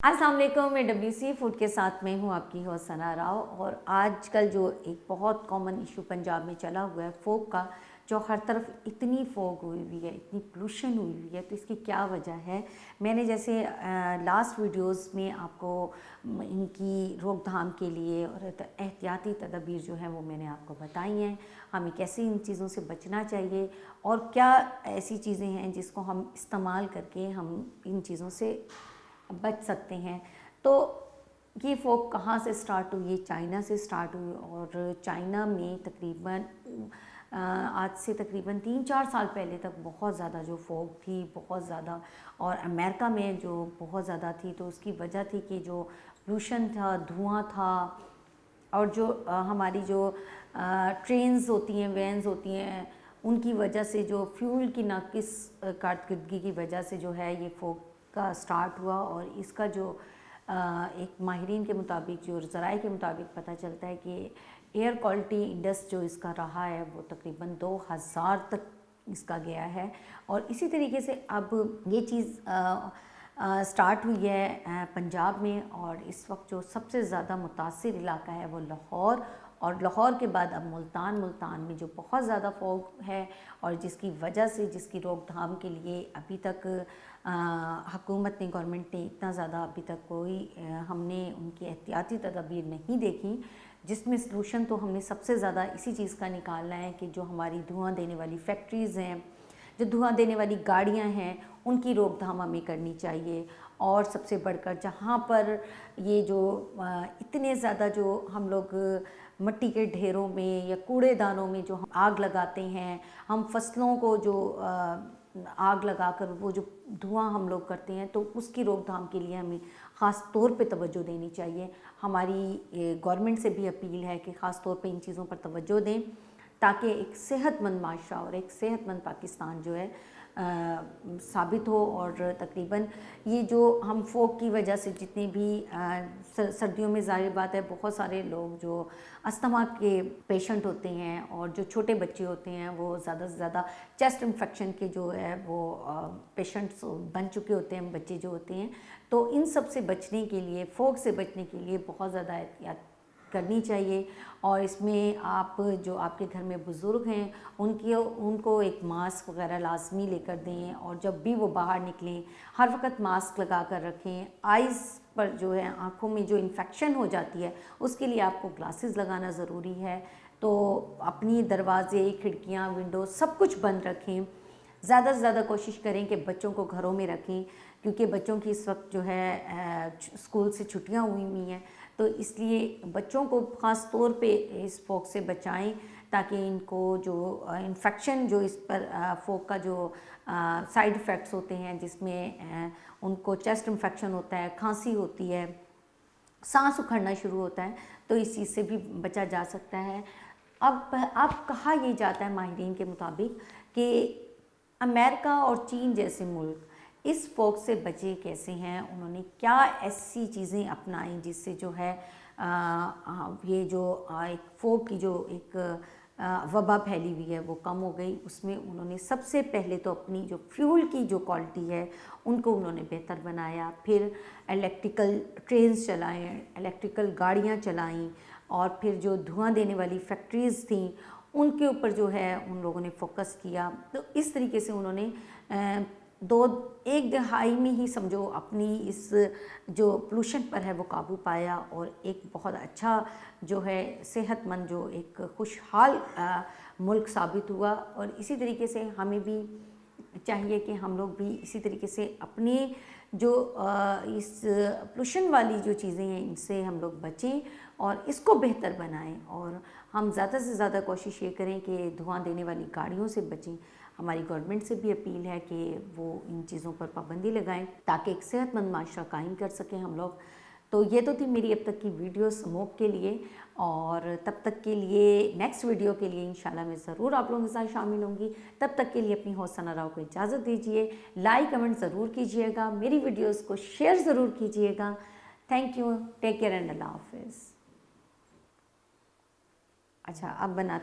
अस्सलाम वालेकुम। मैं WC फूड के साथ में हूँ आपकी होस्ट सना राव। और आजकल जो एक बहुत कॉमन इशू पंजाब में चला हुआ है फॉग का, जो हर तरफ इतनी फॉग हुई हुई है, इतनी पोल्यूशन हुई हुई है, तो इसकी क्या वजह है। मैंने जैसे लास्ट वीडियोस में आपको इनकी रोकथाम के लिए और एहतियाती तदबीर जो है वो मैंने आपको बताई हैं, हमें कैसे इन चीज़ों से बचना चाहिए और क्या ऐसी चीज़ें हैं जिसको हम इस्तेमाल करके हम इन चीज़ों से बच सकते हैं। तो ये फॉग कहाँ से स्टार्ट हुई? ये चाइना से स्टार्ट हुई और चाइना में तकरीबन आज से तकरीबन 3-4 साल पहले तक बहुत ज़्यादा जो फॉग थी, बहुत ज़्यादा, और अमेरिका में जो बहुत ज़्यादा थी। तो उसकी वजह थी कि जो पोल्यूशन था, धुआं था, और जो हमारी जो ट्रेन्स होती हैं, वैन्स होती हैं, उनकी वजह से जो फ्यूल की नाकिस कारकर्दगी की वजह से जो है ये फॉग का स्टार्ट हुआ। और इसका जो एक माहिरीन के मुताबिक, जो ज़राए के मुताबिक पता चलता है कि एयर क्वालिटी इंडेक्स जो इसका रहा है वो तकरीबन 2000 तक इसका गया है। और इसी तरीके से अब ये चीज़ स्टार्ट हुई है पंजाब में, और इस वक्त जो सबसे ज़्यादा मुतासिर इलाका है वो लाहौर, और लाहौर के बाद अब मुल्तान में जो बहुत ज़्यादा फॉग है, और जिसकी वजह से, जिसकी रोकथाम के लिए अभी तक हुकूमत ने, गवर्नमेंट ने इतना ज़्यादा अभी तक कोई हमने उनकी एहतियाती तदबीर नहीं देखी, जिसमें सलूशन तो हमने सबसे ज़्यादा इसी चीज़ का निकालना है कि जो हमारी धुआं देने वाली फैक्ट्रीज़ हैं, जो धुआं देने वाली गाड़ियां हैं, उनकी रोकथाम हमें करनी चाहिए। और सबसे बढ़कर जहाँ पर ये जो इतने ज़्यादा जो हम लोग मिट्टी के ढेरों में या कूड़ेदानों में जो हम आग लगाते हैं, हम फसलों को जो आग लगाकर वो जो धुआं हम लोग करते हैं, तो उसकी रोकथाम के लिए हमें ख़ास तौर पे तवज्जो देनी चाहिए। हमारी गवर्नमेंट से भी अपील है कि ख़ास तौर पे इन चीज़ों पर तवज्जो दें, ताकि एक सेहतमंद माशरा और एक सेहतमंद पाकिस्तान जो है साबित हो। और तकरीबन ये जो हम फॉग की वजह से जितने भी सर्दियों में, ज़ाहिर बात है, बहुत सारे लोग जो अस्थमा के पेशेंट होते हैं और जो छोटे बच्चे होते हैं वो ज़्यादा से ज़्यादा चेस्ट इन्फेक्शन के जो है वो पेशेंट्स बन चुके होते हैं, बच्चे जो होते हैं। तो इन सब से बचने के लिए, फॉग से बचने के लिए बहुत ज़्यादा एहतियात करनी चाहिए। और इसमें आप जो आपके घर में बुज़ुर्ग हैं उनको एक मास्क वगैरह लाजमी लेकर दें, और जब भी वो बाहर निकलें हर वक्त मास्क लगा कर रखें। आइज़ पर जो है, आँखों में जो इन्फेक्शन हो जाती है, उसके लिए आपको ग्लासेस लगाना ज़रूरी है। तो अपनी दरवाज़े, खिड़कियाँ, विंडो सब कुछ बंद रखें। ज़्यादा से ज़्यादा कोशिश करें कि बच्चों को घरों में रखें, क्योंकि बच्चों की इस वक्त जो है स्कूल से छुट्टियां हुई हैं, तो इसलिए बच्चों को ख़ास तौर पे इस फॉग से बचाएं, ताकि इनको जो इन्फेक्शन जो इस पर फॉग का जो साइड इफ़ेक्ट्स होते हैं, जिसमें उनको चेस्ट इन्फेक्शन होता है, खांसी होती है, सांस उखड़ना शुरू होता है, तो इस चीज़ से भी बचा जा सकता है। अब कहा ये जाता है माहिरीन के मुताबिक कि अमेरिका और चीन जैसे मुल्क इस फॉग से बचे कैसे हैं, उन्होंने क्या ऐसी चीज़ें अपनाई जिससे जो है ये जो एक फॉग की जो एक वबा फैली हुई है वो कम हो गई। उसमें उन्होंने सबसे पहले तो अपनी जो फ्यूल की जो क्वालिटी है उनको उन्होंने बेहतर बनाया, फिर इलेक्ट्रिकल ट्रेन्स चलाएँ, इलेक्ट्रिकल गाड़ियाँ चलाईं, और फिर जो धुआं देने वाली फैक्ट्रीज़ थी उनके ऊपर जो है उन लोगों ने फोकस किया। तो इस तरीके से उन्होंने एक दहाई में ही समझो अपनी इस जो पोल्यूशन पर है वो काबू पाया, और एक बहुत अच्छा जो है सेहतमंद, जो एक खुशहाल मुल्क साबित हुआ। और इसी तरीके से हमें भी चाहिए कि हम लोग भी इसी तरीके से अपने जो इस पोल्यूशन वाली जो चीज़ें हैं इनसे हम लोग बचें और इसको बेहतर बनाएं। और हम ज़्यादा से ज़्यादा कोशिश ये करें कि धुआं देने वाली गाड़ियों से बचें। हमारी गवर्नमेंट से भी अपील है कि वो इन चीज़ों पर पाबंदी लगाएं, ताकि एक सेहतमंद माशरा कायम कर सकें हम लोग। तो ये तो थी मेरी अब तक की वीडियो स्मोक के लिए, और तब तक के लिए नेक्स्ट वीडियो के लिए इंशाल्लाह मैं ज़रूर आप लोगों के साथ शामिल होंगी। तब तक के लिए अपनी होस्ट सना राव को इजाज़त दीजिए। लाइक कमेंट ज़रूर कीजिएगा, मेरी वीडियोज़ को शेयर ज़रूर कीजिएगा। Thank you, take care and अल्लाह हाफिज़। अच्छा, अब बनाते